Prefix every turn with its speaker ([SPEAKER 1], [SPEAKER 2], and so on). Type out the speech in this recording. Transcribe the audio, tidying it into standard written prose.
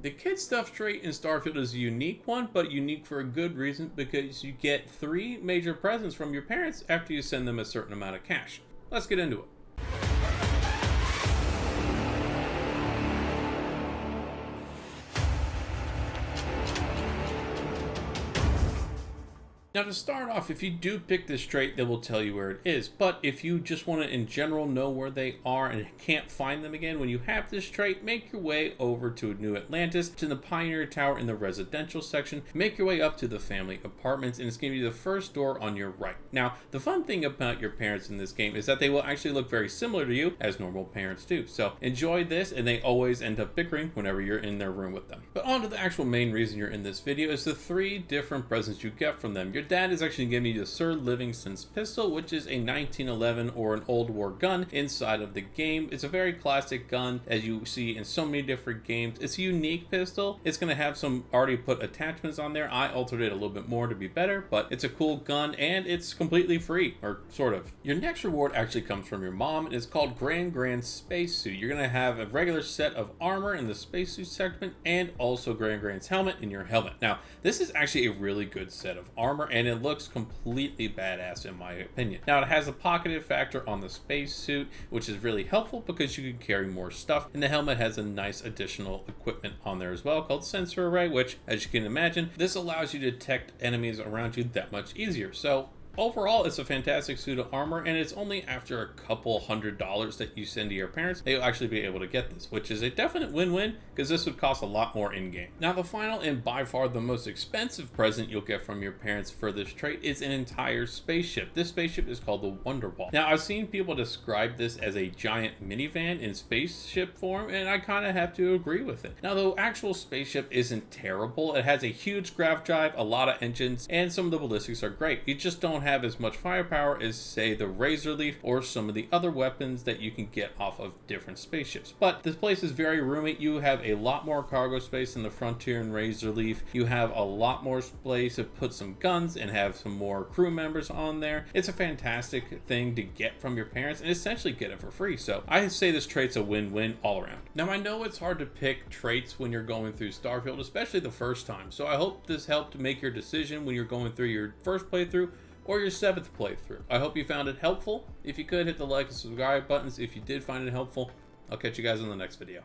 [SPEAKER 1] The kid stuff trait in Starfield is a unique one, but unique for a good reason because you get 3 major presents from your parents after you send them a certain amount of cash. Let's get into it. Now to start off, if you do pick this trait, they will tell you where it is. But if you just want to in general know where they are and can't find them again when you have this trait, make your way over to New Atlantis, to the Pioneer Tower in the residential section. Make your way up to the family apartments, and it's going to be the first door on your right. Now, the fun thing about your parents in this game is that they will actually look very similar to you as normal parents do. So enjoy this, and they always end up bickering whenever you're in their room with them. But on to the actual main reason you're in this video is the 3 different presents you get from them. Your dad is actually giving you the Sir Livingston's pistol, which is a 1911 or an old war gun inside of the game. It's a very classic gun, as you see in so many different games. It's a unique pistol. It's going to have some already put attachments on there. I altered it a little bit more to be better, but it's a cool gun and it's completely free, or sort of. Your next reward actually comes from your mom, and it's called Grand Spacesuit. You're going to have a regular set of armor in the spacesuit segment and also Grand's helmet in your helmet. Now, this is actually a really good set of armor, and it looks completely badass in my opinion. Now, it has a pocketed factor on the spacesuit, which is really helpful because you can carry more stuff, and the helmet has a nice additional equipment on there as well called sensor array, which, as you can imagine, this allows you to detect enemies around you that much easier. So overall, it's a fantastic suit of armor, and it's only after a couple $100s that you send to your parents that you'll actually be able to get this, which is a definite win-win because this would cost a lot more in-game. Now, the final and by far the most expensive present you'll get from your parents for this trait is an entire spaceship. This spaceship is called the Wonder Ball. Now, I've seen people describe this as a giant minivan in spaceship form, and I kind of have to agree with it. Now, the actual spaceship isn't terrible. It has a huge grav drive, a lot of engines, and some of the ballistics are great. You just don't have as much firepower as, say, the Razor Leaf or some of the other weapons that you can get off of different spaceships. But this place is very roomy. You have a lot more cargo space in the Frontier and Razor Leaf. You have a lot more space to put some guns and have some more crew members on there. It's a fantastic thing to get from your parents and essentially get it for free. So I say this trait's a win-win all around. Now, I know it's hard to pick traits when you're going through Starfield, especially the first time. So I hope this helped make your decision when you're going through your first playthrough or your 7th playthrough. I hope you found it helpful. If you could, hit the like and subscribe buttons if you did find it helpful. I'll catch you guys in the next video.